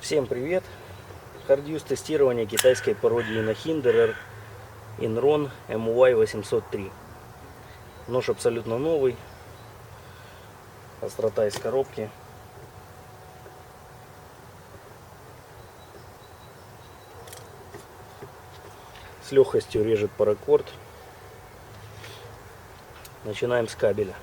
Всем привет! Harduse тестирование китайской пародии на Hinderer Inron MY803. Нож абсолютно новый. Острота из коробки. С легкостью режет паракорд. Начинаем с кабеля.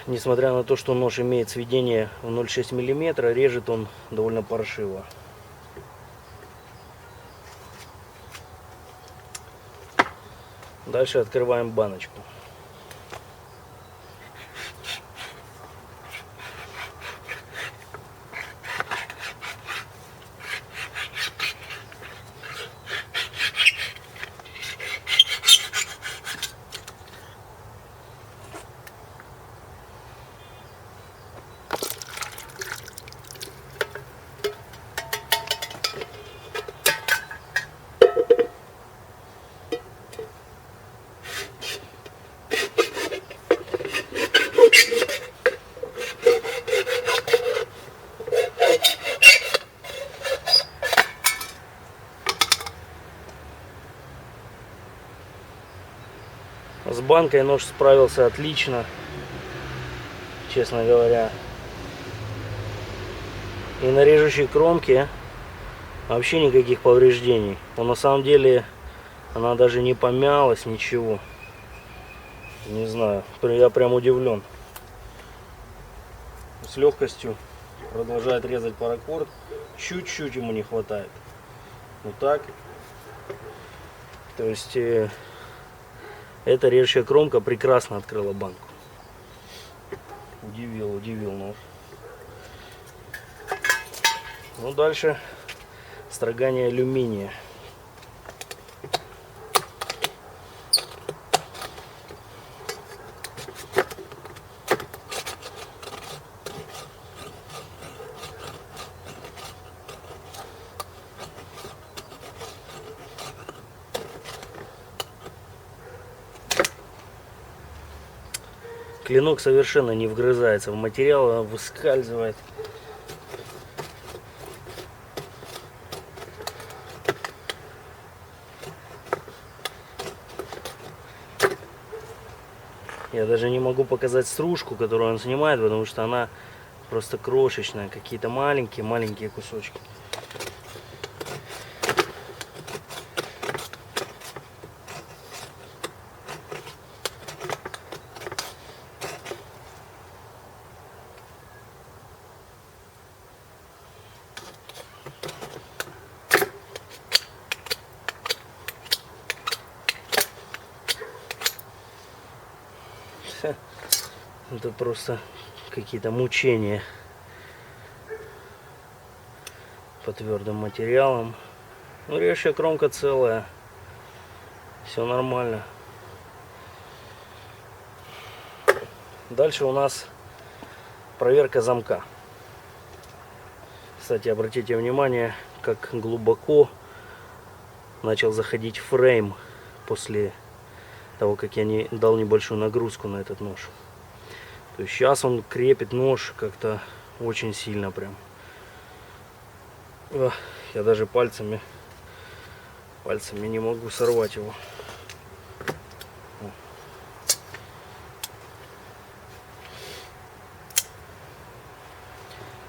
Несмотря на то, что нож имеет сведение в 0,6 мм, режет он довольно паршиво. Дальше открываем баночку. С банкой нож справился отлично, честно говоря. И на режущей кромке вообще никаких повреждений. Но на самом деле она даже не помялась, ничего. Не знаю, я прям удивлен. С легкостью продолжает резать паракорд. Чуть-чуть ему не хватает. Вот так. То есть эта режущая кромка прекрасно открыла банку. Удивил нож. Ну, дальше строгание алюминия. Клинок совершенно не вгрызается в материал, он выскальзывает. Я даже не могу показать стружку, которую он снимает, потому что она просто крошечная, какие-то маленькие кусочки. Это просто какие-то мучения по твердым материалам. Ну, режущая кромка целая. Все нормально. Дальше у нас проверка замка. Кстати, обратите внимание, как глубоко начал заходить фрейм после того, как я дал небольшую нагрузку на этот нож. То есть сейчас он крепит нож как-то очень сильно прям. Я даже пальцами не могу сорвать его.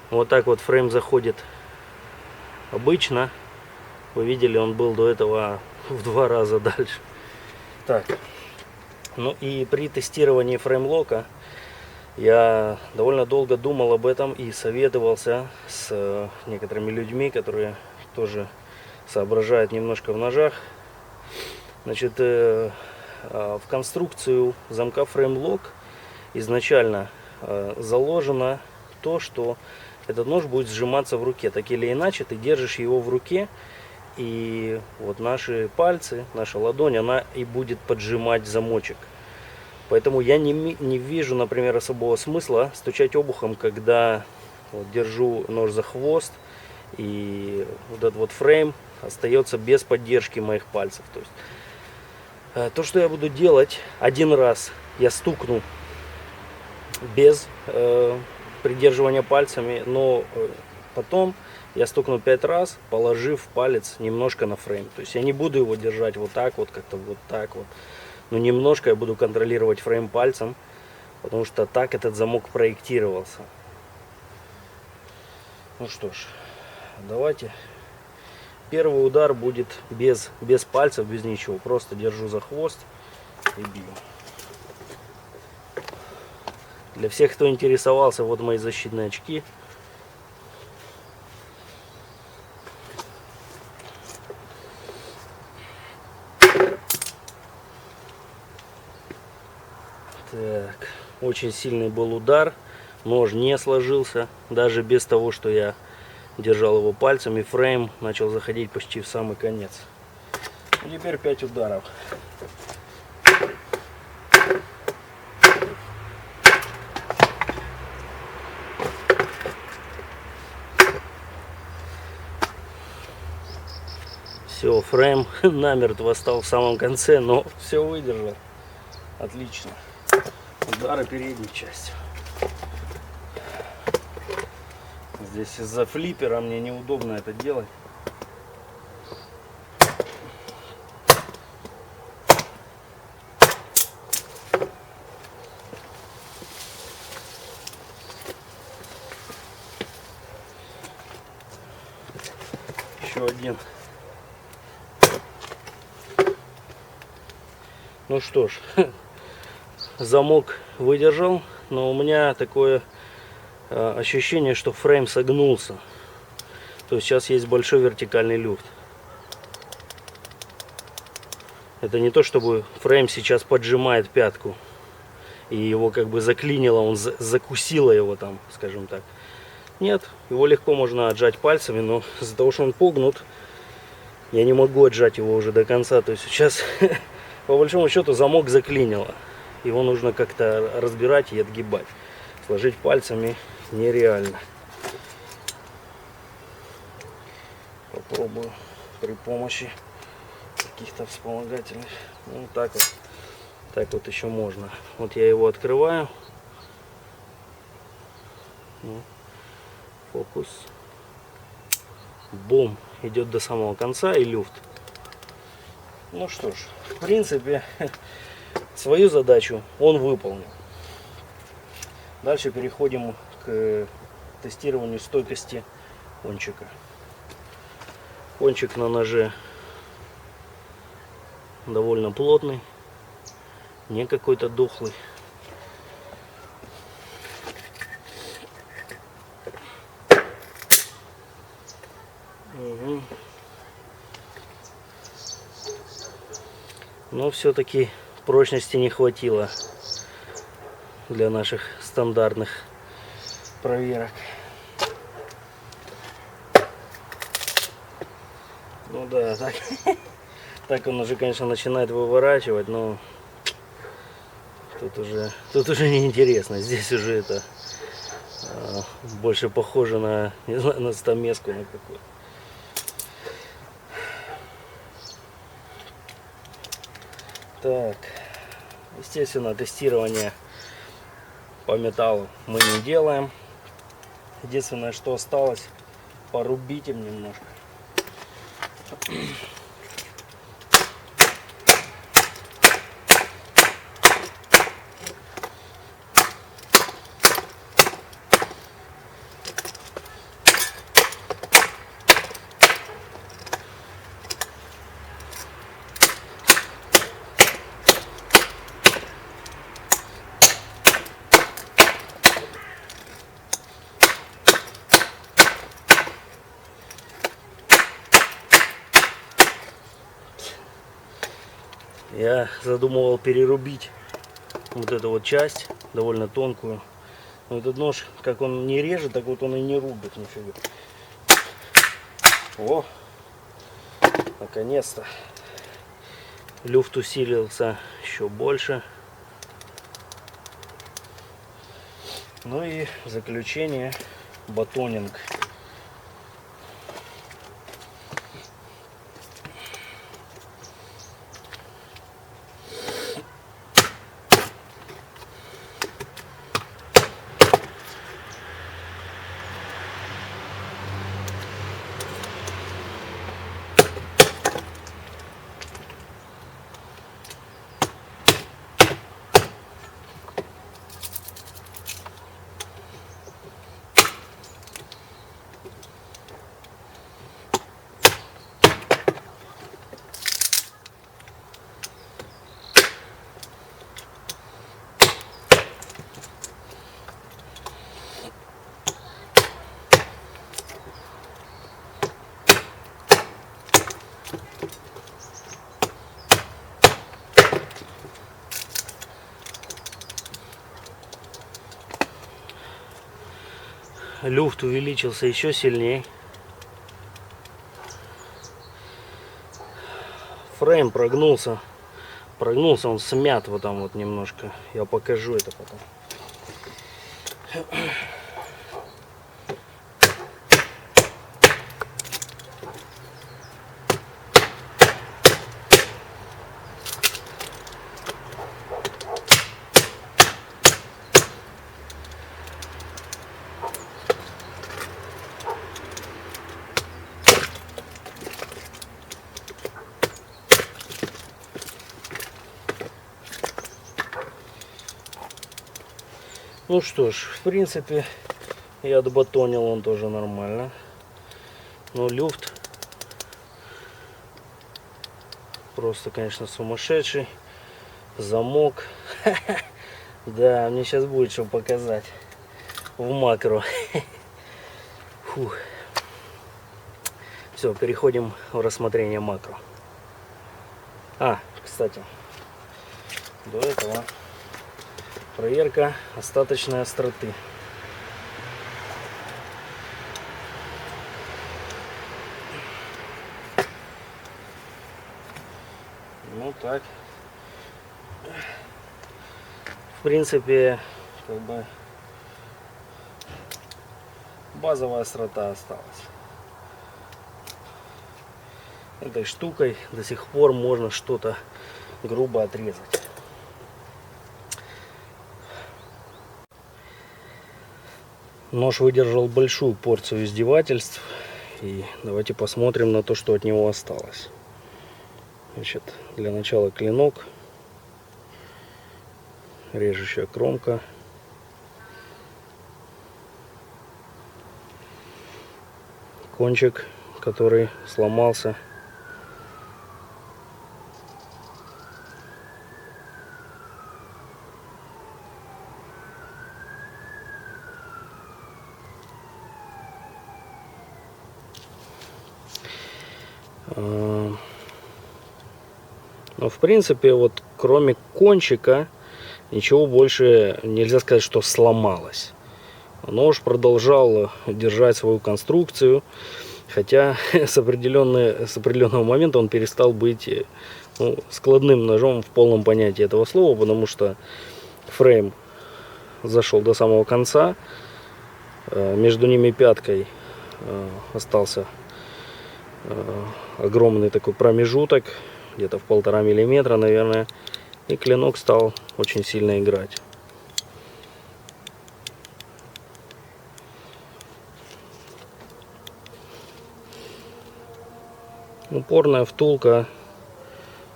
Вот так вот фрейм заходит обычно. Вы видели, он был до этого в 2 раза дальше. Так. Ну и при тестировании фреймлока я довольно долго думал об этом и советовался с некоторыми людьми, которые тоже соображают немножко в ножах. Значит, в конструкцию замка фреймлок изначально заложено то, что этот нож будет сжиматься в руке. Так или иначе, ты держишь его в руке, и вот наши пальцы, наша ладонь, она и будет поджимать замочек. Поэтому я не вижу, например, особого смысла стучать обухом, когда вот держу нож за хвост, и вот этот вот фрейм остается без поддержки моих пальцев. То есть то, что я буду делать, один раз я стукну без придерживания пальцами, но потом я стукну 5 раз, положив палец немножко на фрейм. То есть я не буду его держать вот так вот, как-то вот так вот. Но немножко я буду контролировать фрейм пальцем, потому что так этот замок проектировался. Ну что ж, давайте. Первый удар будет без пальцев, без ничего. Просто держу за хвост и бью. Для всех, кто интересовался, вот мои защитные очки. Так, очень сильный был удар. Нож не сложился, даже без того, что я держал его пальцами. Фрейм начал заходить почти в самый конец. И теперь 5 ударов. Все, фрейм намертво стал в самом конце, но все выдержал. Отлично. Удары передней части. Здесь из-за флиппера мне неудобно это делать. Еще один. Ну что ж, замок выдержал, но у меня такое ощущение, что фрейм согнулся. То есть сейчас есть большой вертикальный люфт. Это не то, чтобы фрейм сейчас поджимает пятку и его как бы заклинило, он закусило его там, скажем так. Нет, его легко можно отжать пальцами, но из-за того, что он погнут, я не могу отжать его уже до конца. То есть сейчас по большому счету замок заклинило. Его нужно как-то разбирать и отгибать. Сложить пальцами нереально. Попробую при помощи каких-то вспомогательных. Ну так вот еще можно. Вот я его открываю. Ну, фокус. Бум. Идет до самого конца и люфт. Ну что ж, в принципе, свою задачу он выполнил. Дальше переходим к тестированию стойкости кончика. Кончик на ноже довольно плотный, не какой-то дохлый. Угу. Но все-таки прочности не хватило для наших стандартных проверок. Ну да, так он уже, конечно, начинает выворачивать, но тут уже не интересно. Здесь уже это больше похоже на, не знаю, на стамеску на какую-то. Так, естественно, тестирование по металлу мы не делаем. Единственное, что осталось, порубить им немножко. Я задумывал перерубить вот эту вот часть, довольно тонкую. Но этот нож, как он не режет, так вот он и не рубит нифига. О! Наконец-то люфт усилился еще больше. Ну и в заключение батонинг. Люфт увеличился еще сильнее. Фрейм прогнулся. Прогнулся, он смят вот там вот немножко. Я покажу это потом. Ну что ж, в принципе, я отбатонил, он тоже нормально. Но люфт просто, конечно, сумасшедший. Замок. Да, мне сейчас будет что показать в макро. Все, переходим в рассмотрение макро. Кстати, до этого проверка остаточной остроты. Ну так. В принципе, как бы базовая острота осталась. Этой штукой до сих пор можно что-то грубо отрезать. Нож выдержал большую порцию издевательств. И давайте посмотрим на то, что от него осталось. Значит, для начала клинок. Режущая кромка. Кончик, который сломался. Но в принципе, вот кроме кончика, ничего больше нельзя сказать, что сломалось. Нож продолжал держать свою конструкцию, хотя с определенного момента он перестал быть складным ножом в полном понятии этого слова, потому что фрейм зашел до самого конца, между ними пяткой остался огромный такой промежуток, где-то в 1,5 миллиметра, наверное, и клинок стал очень сильно играть. Упорная втулка,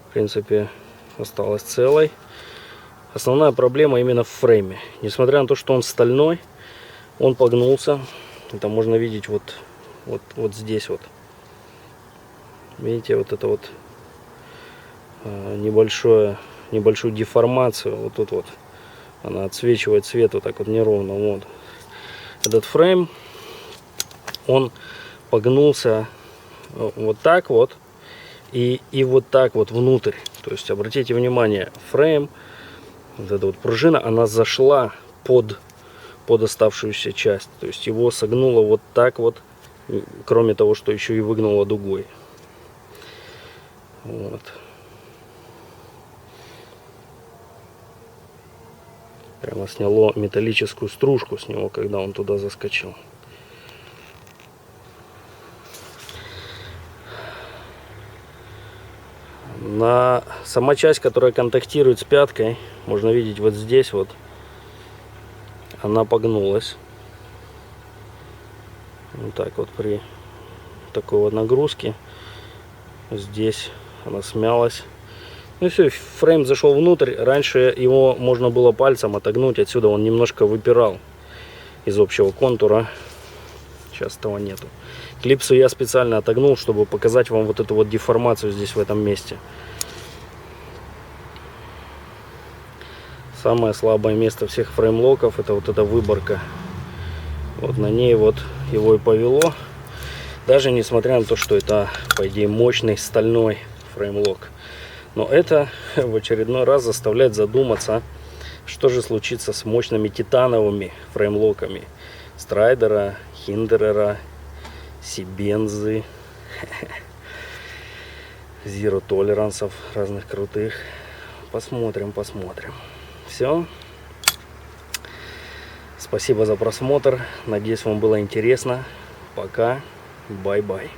в принципе, осталась целой. Основная проблема именно в фрейме. Несмотря на то, что он стальной, он погнулся. Это можно видеть вот здесь вот. Видите, вот это вот небольшую деформацию. Вот тут вот она отсвечивает цвет вот так вот неровно. Вот. Этот фрейм, он погнулся вот так вот и вот так вот внутрь. То есть обратите внимание, фрейм, вот эта вот пружина, она зашла под оставшуюся часть. То есть его согнуло вот так вот, кроме того, что еще и выгнуло дугой. Вот. Прямо сняло металлическую стружку с него, когда он туда заскочил. Сама часть, которая контактирует с пяткой, можно видеть вот здесь вот, она погнулась. Вот так вот при такой вот нагрузке. Здесь она смялась. Ну и все, фрейм зашел внутрь. Раньше его можно было пальцем отогнуть. Отсюда он немножко выпирал из общего контура. Сейчас этого нету. Клипсу я специально отогнул, чтобы показать вам вот эту вот деформацию здесь в этом месте. Самое слабое место всех фреймлоков — это вот эта выборка. Вот на ней вот его и повело. Даже несмотря на то, что это, по идее, мощный стальной фреймлок. Но это в очередной раз заставляет задуматься, что же случится с мощными титановыми фреймлоками Страйдера, Хиндерера, Сибензы, Zero Tolerance разных крутых. Посмотрим. Все. Спасибо за просмотр. Надеюсь, вам было интересно. Пока. Бай-бай.